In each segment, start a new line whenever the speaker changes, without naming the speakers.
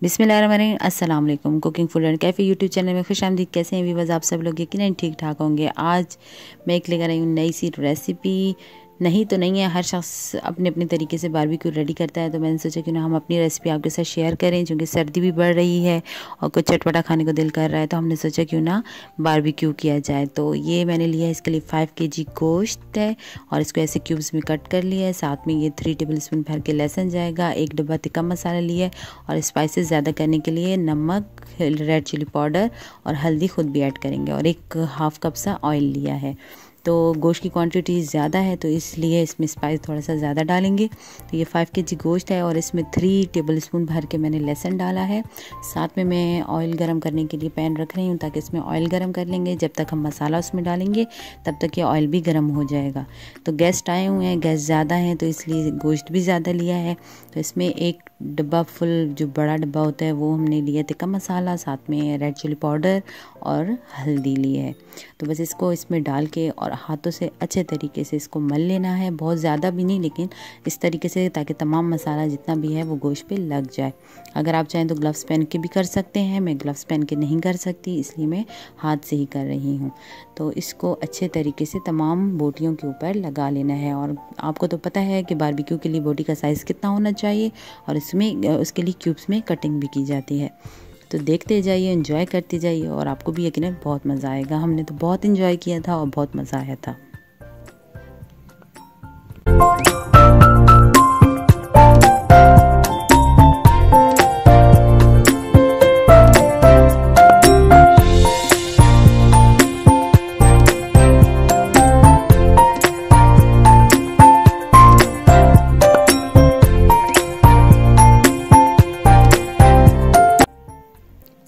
बिस्मिल्लाहिर्रहमानिर्रहीम। अस्सलाम वालेकुम। Cooking food and cafe YouTube channel में खुश आमदीद। कैसे हैं व्यूअर्स आप सब लोग? यकीनन ठीक ठाक होंगे। आज मैं एक लेकर आई हूँ नई सी रेसिपी। नहीं तो नहीं है, हर शख्स अपने अपने तरीके से बारबेक्यू रेडी करता है, तो मैंने सोचा कि ना हम अपनी रेसिपी आपके साथ शेयर करें। क्योंकि सर्दी भी बढ़ रही है और कुछ चटपटा खाने को दिल कर रहा है, तो हमने सोचा क्यों ना बारबेक्यू किया जाए। तो ये मैंने लिया है, इसके लिए 5 kg गोश्त है और इसको ऐसे क्यूब्स में कट कर लिया है। साथ में ये 3 टेबलस्पून भर के लहसुन जाएगा, 1 डब्बा तिक्का मसाला लिया है और स्पाइसेस ज़्यादा करने के लिए नमक, रेड चिली पाउडर और हल्दी खुद भी ऐड करेंगे और 1/2 कप सा ऑयल लिया है। तो गोश्त की क्वांटिटी ज़्यादा है तो इसलिए इसमें स्पाइस थोड़ा सा ज़्यादा डालेंगे। तो ये 5 kg गोश्त है और इसमें 3 टेबलस्पून भर के मैंने लहसुन डाला है। साथ में मैं ऑयल गरम करने के लिए पैन रख रही हूँ ताकि इसमें ऑयल गरम कर लेंगे। जब तक हम मसाला उसमें डालेंगे तब तक ये ऑयल भी गरम हो जाएगा। तो गेस्ट आए हुए हैं, गेस्ट ज़्यादा हैं, तो इसलिए गोश्त भी ज़्यादा लिया है। तो इसमें 1 डब्बा फुल, जो बड़ा डब्बा होता है, वो हमने लिया तिक्का मसाला, साथ में रेड चिली पाउडर और हल्दी ली है। तो बस इसको इसमें डाल के और हाथों से अच्छे तरीके से इसको मल लेना है। बहुत ज़्यादा भी नहीं, लेकिन इस तरीके से ताकि तमाम मसाला जितना भी है वो गोश्त पे लग जाए। अगर आप चाहें तो ग्लव्स पहन के भी कर सकते हैं। मैं ग्लव्स पहन के नहीं कर सकती, इसलिए मैं हाथ से ही कर रही हूँ। तो इसको अच्छे तरीके से तमाम बोटियों के ऊपर लगा लेना है। और आपको तो पता है कि बारबेक्यू के लिए बोटी का साइज़ कितना होना चाहिए और इसमें उसके लिए क्यूब्स में कटिंग भी की जाती है। तो देखते जाइए, एंजॉय करते जाइए और आपको भी यकीनन बहुत मज़ा आएगा। हमने तो बहुत एंजॉय किया था और बहुत मज़ा आया था।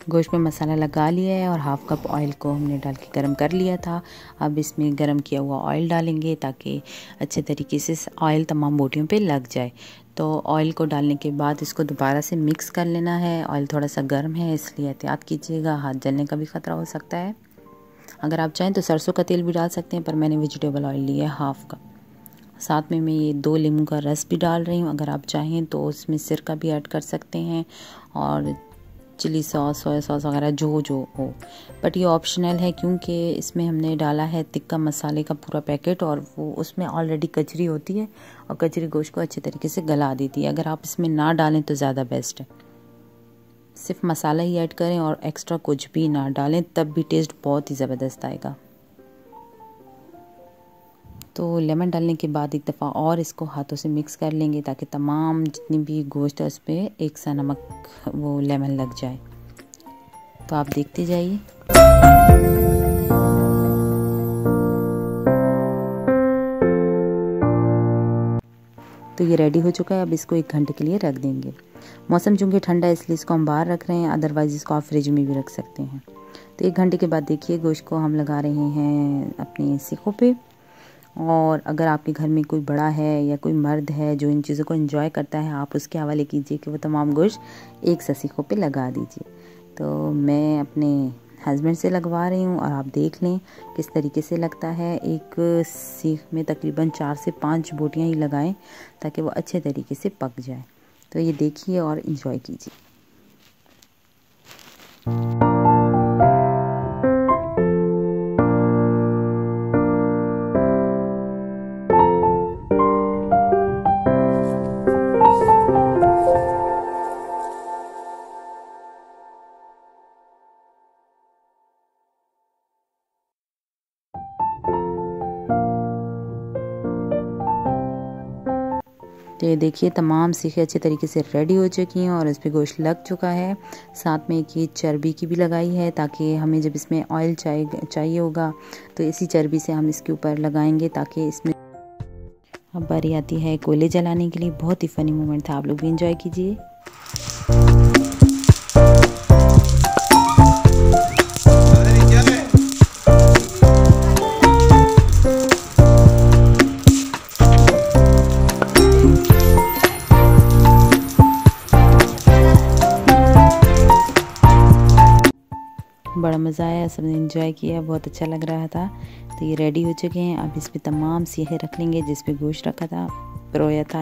गोश्त में मसाला लगा लिया है और 1/2 कप ऑयल को हमने डाल के गरम कर लिया था। अब इसमें गरम किया हुआ ऑयल डालेंगे ताकि अच्छे तरीके से ऑयल तमाम बोटियों पे लग जाए। तो ऑयल को डालने के बाद इसको दोबारा से मिक्स कर लेना है। ऑयल थोड़ा सा गर्म है, इसलिए एहतियात कीजिएगा, हाथ जलने का भी ख़तरा हो सकता है। अगर आप चाहें तो सरसों का तेल भी डाल सकते हैं, पर मैंने वेजिटेबल ऑयल लिया है 1/2 कप। साथ में मैं ये 2 नींबू का रस भी डाल रही हूँ। अगर आप चाहें तो उसमें सिरका भी ऐड कर सकते हैं और चिली सॉस, सोया सॉस वगैरह जो हो। बट ये ऑप्शनल है क्योंकि इसमें हमने डाला है तिक्का मसाले का पूरा पैकेट और वो उसमें ऑलरेडी कचरी होती है और कचरी गोश्त को अच्छे तरीके से गला देती है। अगर आप इसमें ना डालें तो ज़्यादा बेस्ट है। सिर्फ मसाला ही ऐड करें और एक्स्ट्रा कुछ भी ना डालें, तब भी टेस्ट बहुत ही ज़बरदस्त आएगा। तो लेमन डालने के बाद एक दफ़ा और इसको हाथों से मिक्स कर लेंगे ताकि तमाम जितनी भी गोश्त है उस पर एक सा नमक, वो लेमन लग जाए। तो आप देखते जाइए। तो ये रेडी हो चुका है। अब इसको 1 घंटे के लिए रख देंगे। मौसम चूँकि ठंडा है इसलिए इसको हम बाहर रख रहे हैं, अदरवाइज़ इसको आप फ्रिज में भी रख सकते हैं। तो 1 घंटे के बाद देखिए गोश्त को हम लगा रहे हैं अपने सीखों पे। और अगर आपके घर में कोई बड़ा है या कोई मर्द है जो इन चीज़ों को एंजॉय करता है, आप उसके हवाले कीजिए कि वो तमाम गोश्त एक सा सीखों पे लगा दीजिए। तो मैं अपने हस्बैंड से लगवा रही हूँ और आप देख लें किस तरीके से लगता है। एक सीख में तकरीबन 4 से 5 बोटियाँ ही लगाएं ताकि वो अच्छे तरीके से पक जाए। तो ये देखिए और एंजॉय कीजिए। तो ये देखिए तमाम सीखें अच्छे तरीके से रेडी हो चुकी हैं और इस पर गोश्त लग चुका है। साथ में एक ये चर्बी की भी लगाई है ताकि हमें जब इसमें ऑयल चाहिए होगा तो इसी चर्बी से हम इसके ऊपर लगाएंगे ताकि इसमें। अब बारी आती है कोयले जलाने के लिए। बहुत ही फ़नी मोमेंट था, आप लोग भी इंजॉय कीजिए। बड़ा मज़ा आया, सबने एंजॉय किया, बहुत अच्छा लग रहा था। तो ये रेडी हो चुके हैं। अब इस पर तमाम सीखे रख लेंगे जिस पे गोश्त रखा था, परोया था,